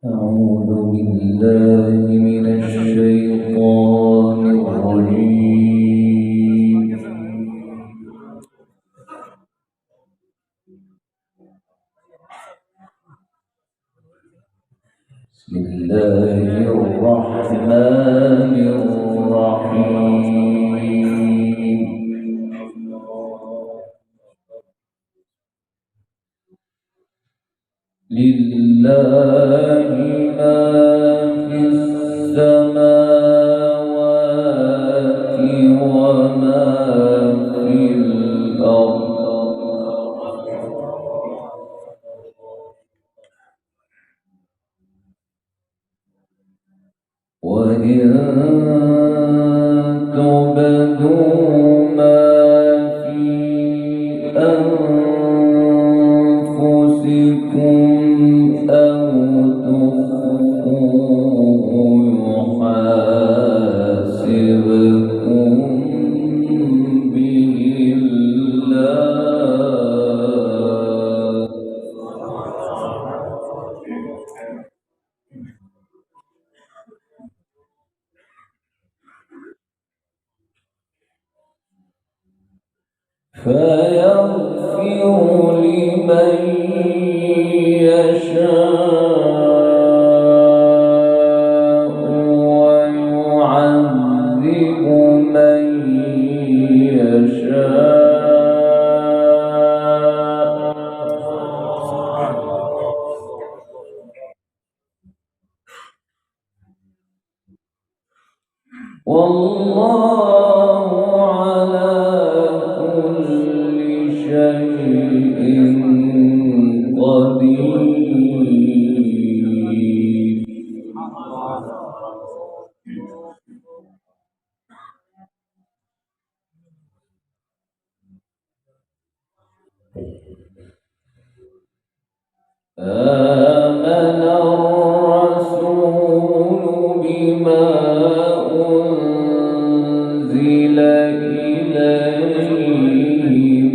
أعوذ بالله من الشيطان الرجيم. بسم الله الرحمن الرحيم. لله ما في السماوات وما في الأرض، وإن تبدوا ما في أنفسكم أو تخفوه يحاسبكم به الله، فيغفر لمن يشاء ويعذب من يشاء، والله على كل شيء قدير. آمن الرسول بما أنزل إليه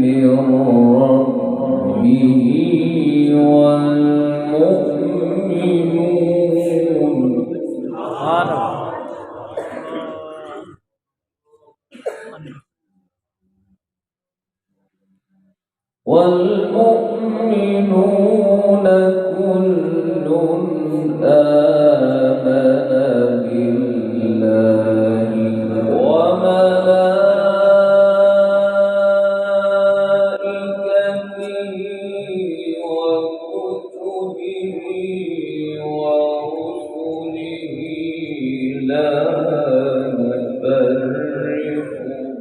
من ربه والمؤمنون كل آمن بالله وملائكته وكتبه ورسله لا نفرق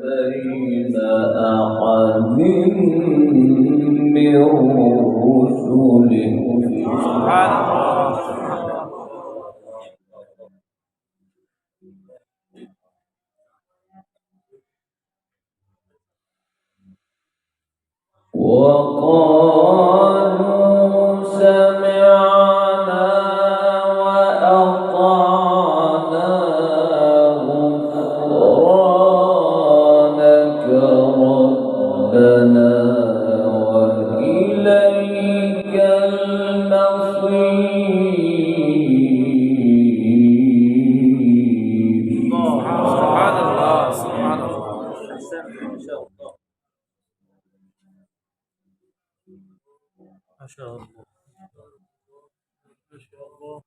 بين أحد من رسله. سبحان الله. وقالوا سمعنا وأطعنا غفرانك ربنا وإليك المصير. سبحان الله. سبحان الله. ما شاء الله. ما شاء الله.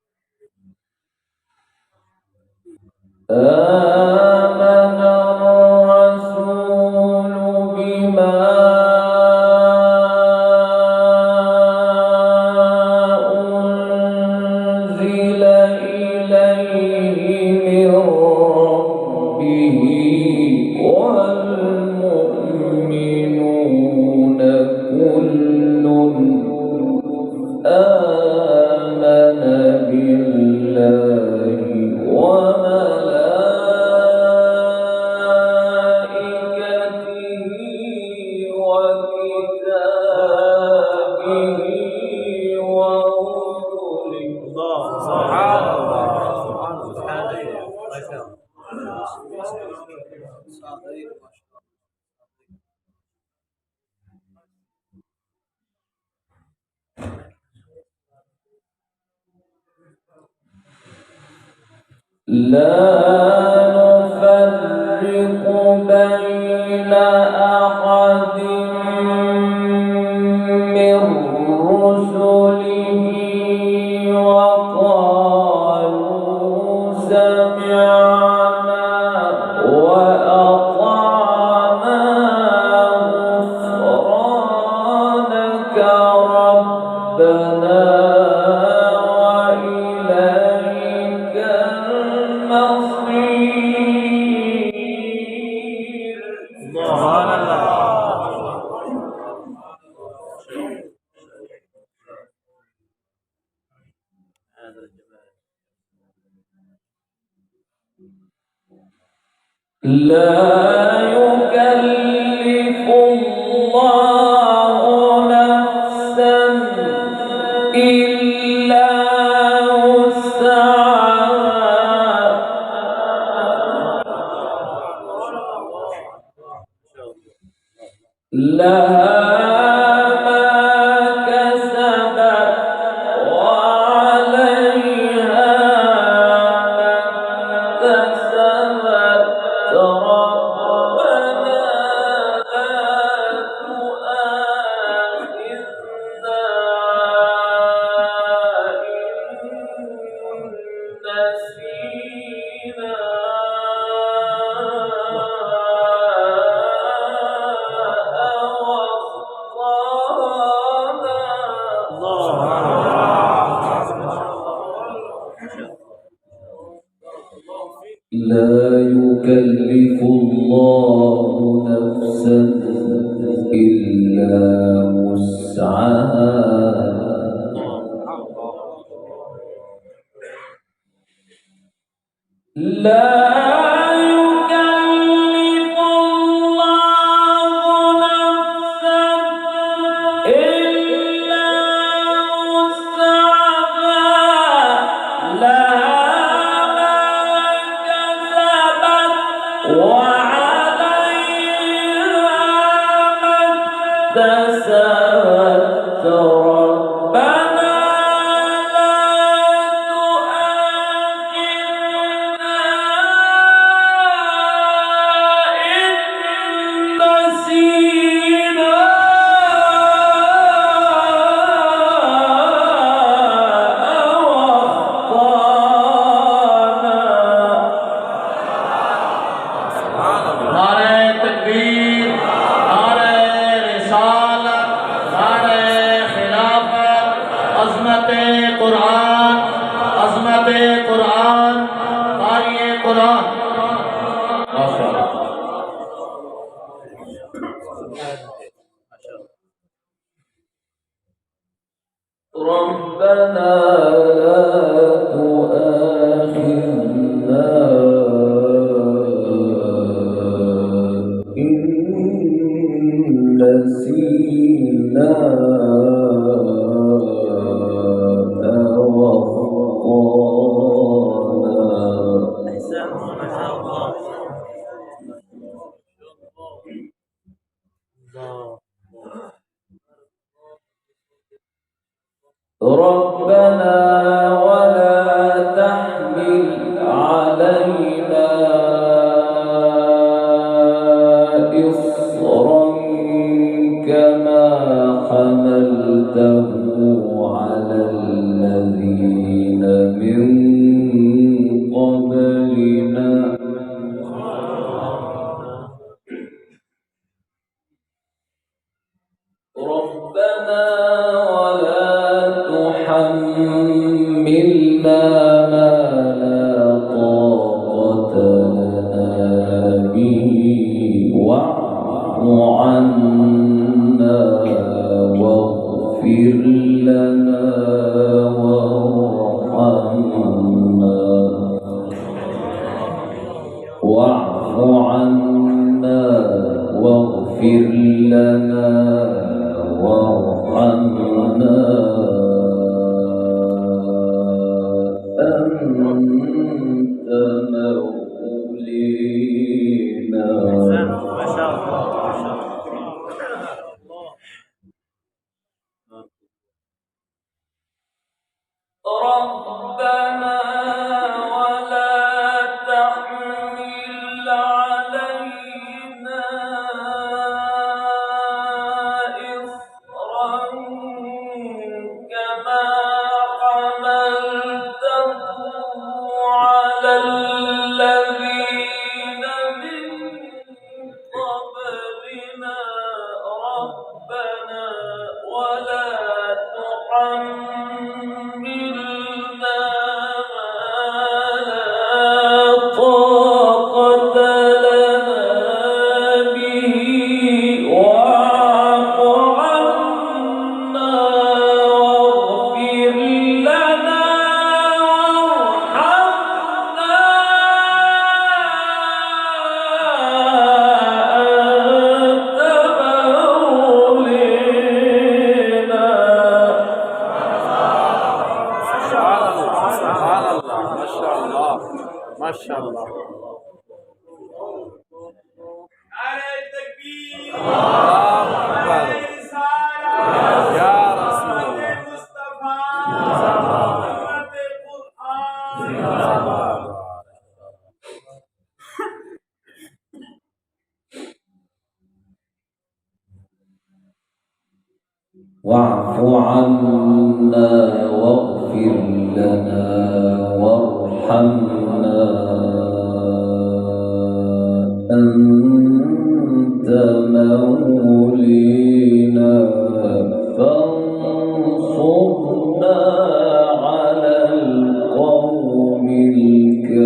آمن الرسول بما أنزل إليه من ربه والمؤمنون كل آمن بالله وما لا نفرق بين أحد من رسله وقالوا سمعنا وأطعنا غفرانك ربنا وإليك المصير. سبحان الله. لا يكلف الله نفسا إلا وسعها لها ما كسبت وعليها ما اكتسبت. ربنا لا تؤاخذنا إن نسينا لا يكلف الله نفسا إلا وسعها لا يكلف الله نفسا إلا وسعها لها ما كسبت وعليها ما اكتسبت. ربنا لا تؤاخذنا إن نسينا أو أخطأنا. नारे तकबीर, नारे रिसालत, नारे खिलाफत, अज़मते कुरान, अज़मते कुरान, क़ारिए कुरान। माशाअल्लाह। ربنا لا تؤاخذنا إن نسينا أو أخطأنا. ربنا ولا تحمل علينا إصرا كما حملته على الذين من قبلنا. ربنا ولا تحملنا ما لا طاقة لنا به واعف عنا واغفر لنا وارحمنا. واعف عنا واغفر لنا وارحمنا مولينا ما شاء الله ما شاء الله. ربنا ولا تحمل علينا إصرا كما حملته على الذين من قبلنا ربنا ولا تحملنا طاقة لنا به واعف عنا واغفر لنا وارحمنا أنت مولينا. سبحان الله ما شاء الله ما شاء الله. نعرہ تکبیر، نعرہ رسالت، یا رسول اللہ مصطفیٰ، حضرت قرآن. واعف عنا واغفر لنا وارحمنا أنت مولينا فانصرنا على القوم الكافرين.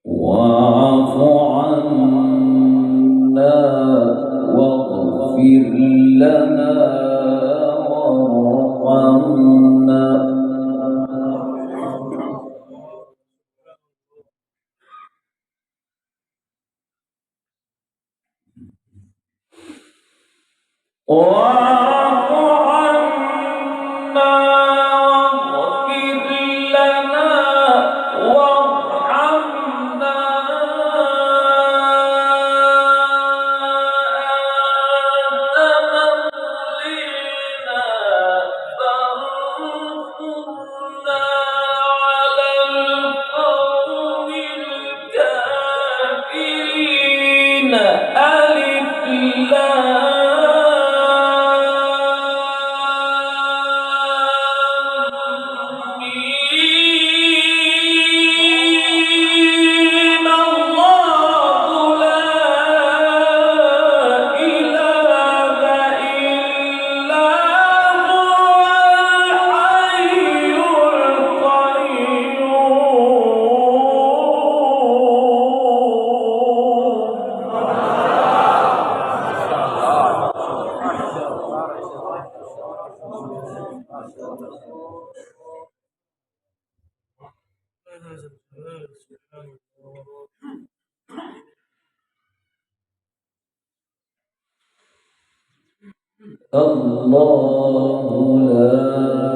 واعف عنا واغفر لنا وارحمنا واعف عنا واغفر لنا وارحمنا أنت مولينا فانصرنا على القوم الكافرين. ألف لام ميم. الله لا إله إلا هو الحي الله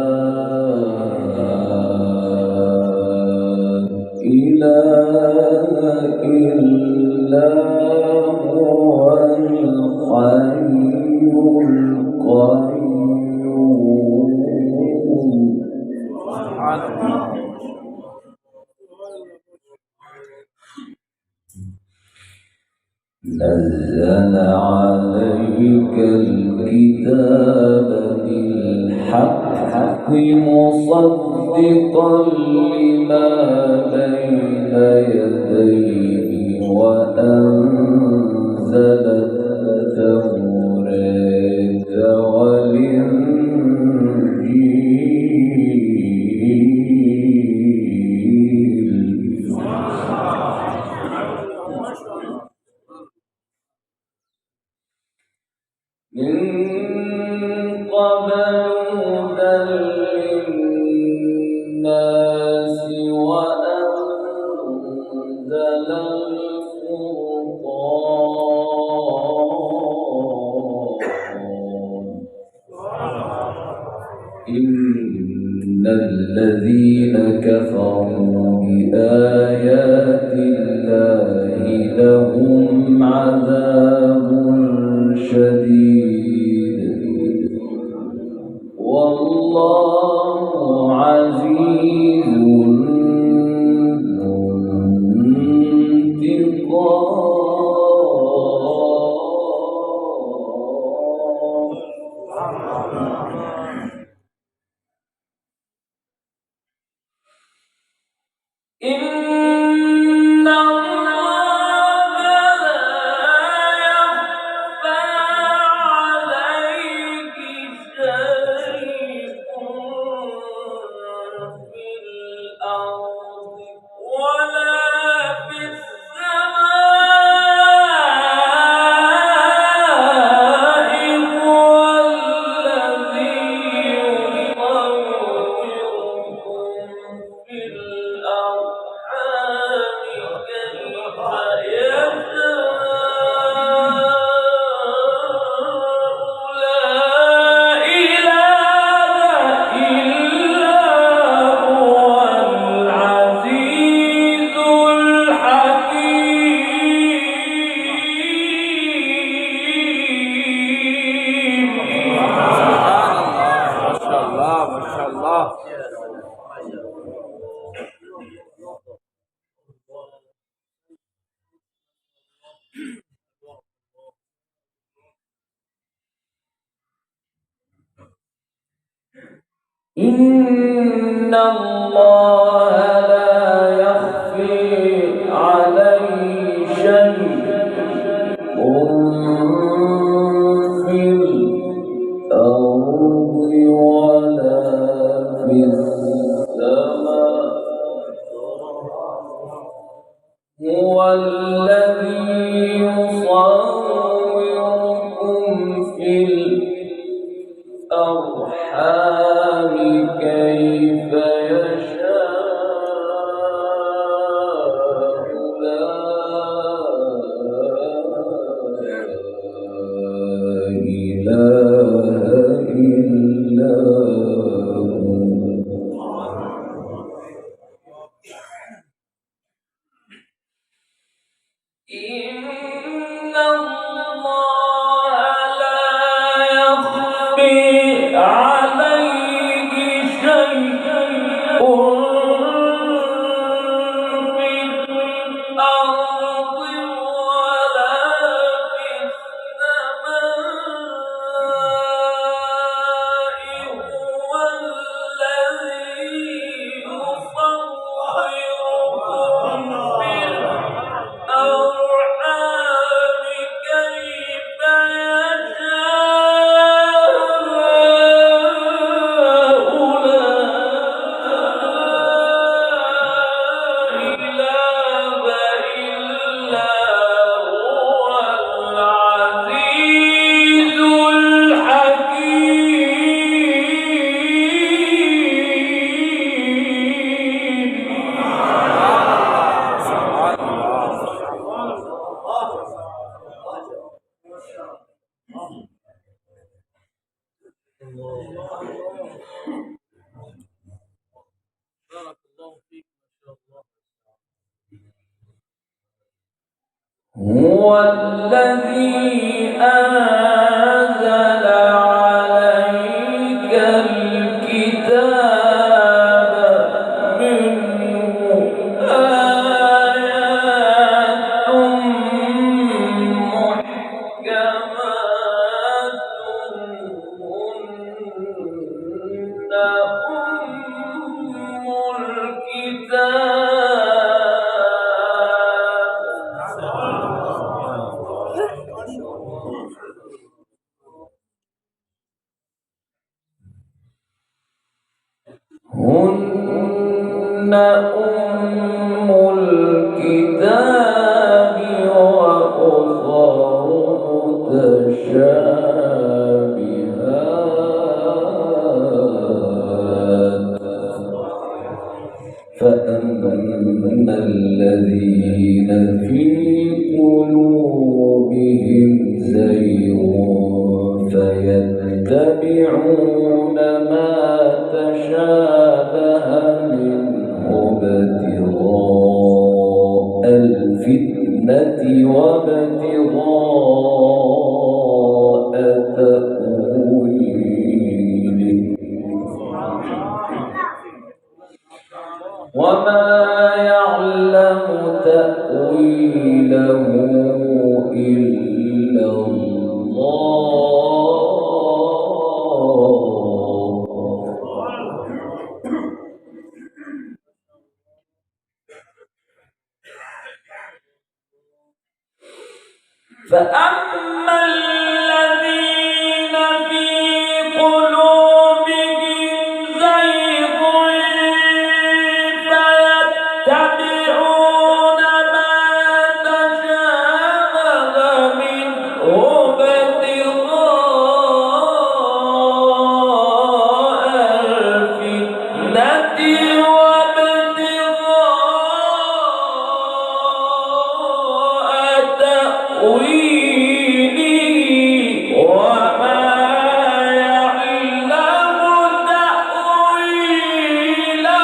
لا إله إلا هو الحي القيوم. نزل عليك الكتاب بالحق مصدقا لما بين يديه وأنزل التوراة والإنجيل. من قبل هدى للناس وأنزل إن الذين كفروا بآيات الله لهم عذاب شديد والله عزيز ذو انتقام. إن الله لا يخفى عليه شيء في الأرض ولا في السماء. هو الذي يصوركم في الأرحام كيف يشاء. لا إله إلا هو العزيز الحكيم. ما شاء الله ما شاء الله. إن الله لا يخفي عليه شيء في الأرض ولا في السماء. هو الذي يصوركم في الأرحام كيف يشاء. لا إله إلا هو. إن الله لا يخفي عليه شيء في الأرض ولا في السماء. هو الذي يصوركم في الأرحام كيف هو الذي أنزل عليك الكتاب منه آيات محكمات هن أم الكتاب. هن أم الكتاب وأخر متشابهات. فأما الذين في قلوبهم زيغ فيتبعون ما تشابه منه ابتغاء الفتنة وابتغاء تأويله وما يعلم تأويله إلا الله فأما الذين في قلوبهم زيغ فيتبعون ما تشابه منه ابتغاء الفتنة وابتغاء تأويله وما يعلم تأويله إلا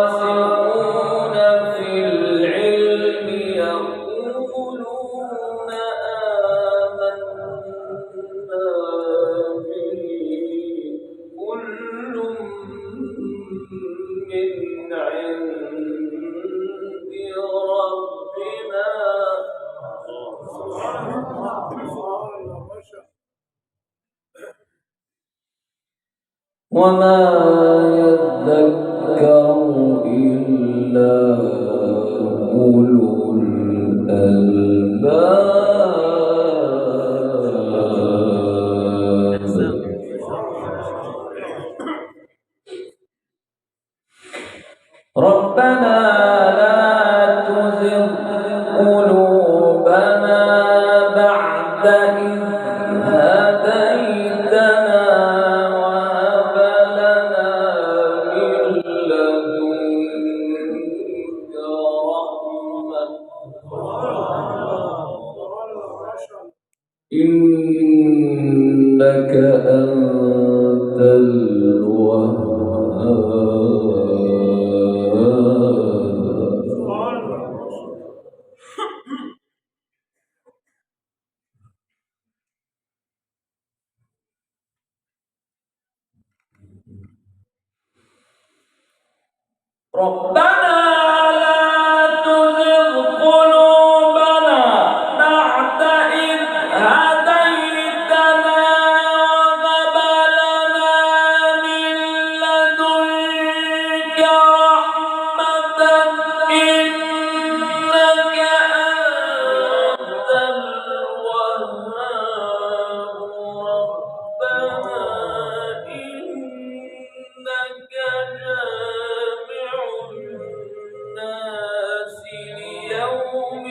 والراسخون في العلم يقولون آمنا به كل من عند ربنا وما يذكر إلا أولو الألباب ربنا لا تزغ قلوبنا بعد إذ هديتنا وهب لنا من لدنك رحمة إنك أنت ربنا لا تزغ قلوبنا بعد إذ هديتنا وهب لنا من لدنك رحمة إنك أنت الوهاب ربنا إنك جامع الناس ليوم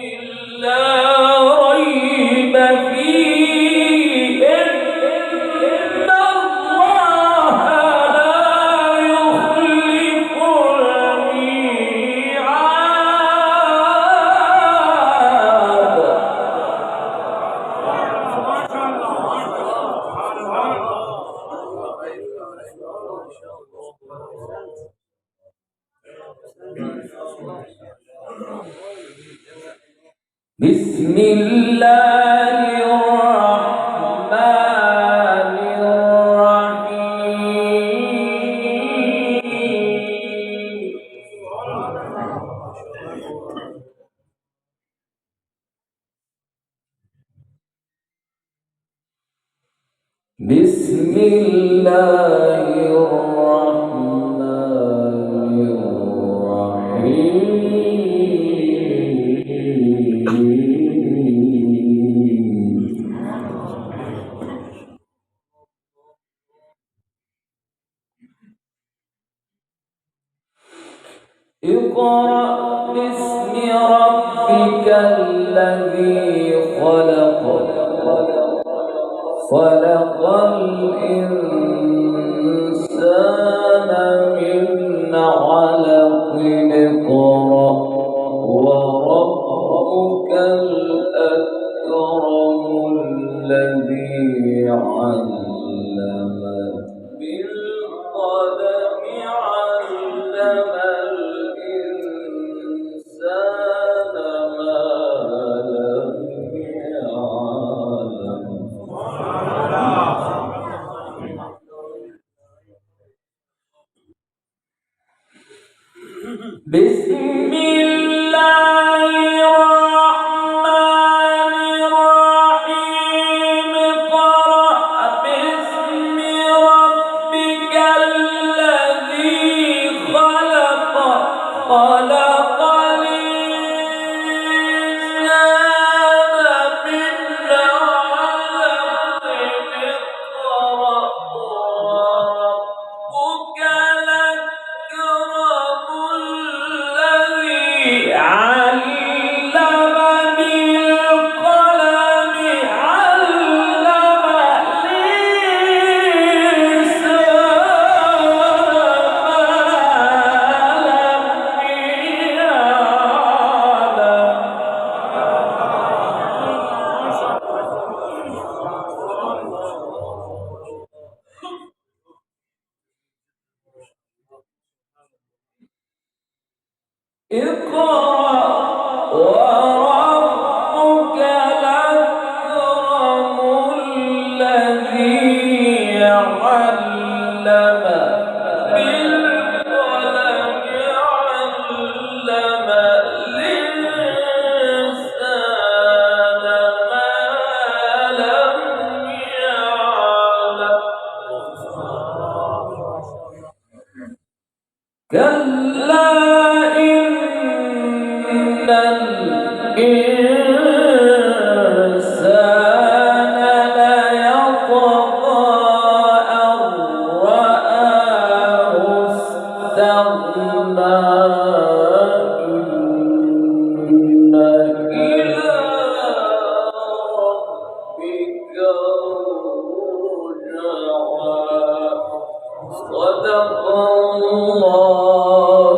لا ريب فيه إن الله لا يخلف بسم الله الرحمن الرحيم بسم الله الرحمن الرحيم اقرأ باسم ربك الذي خلق خلق الإنسان من علق اقرأ وربك الأكرم الذي علم بالقلم علم الإنسان ما لم يعلم. بسم الله الرحمن الرحيم اقرأ باسم ربك الذي خلق خلق الإنسان من علق اقرأ وربك الأكرم الذي علم بالقلم علم اقرأ وربك الأكرم الذي علم بالقلم علم الإنسان ما لم يعلم. كلا إن الإنسان ليطغى أن رآه استغنى إن إلى ربك الرجعى. صدق الله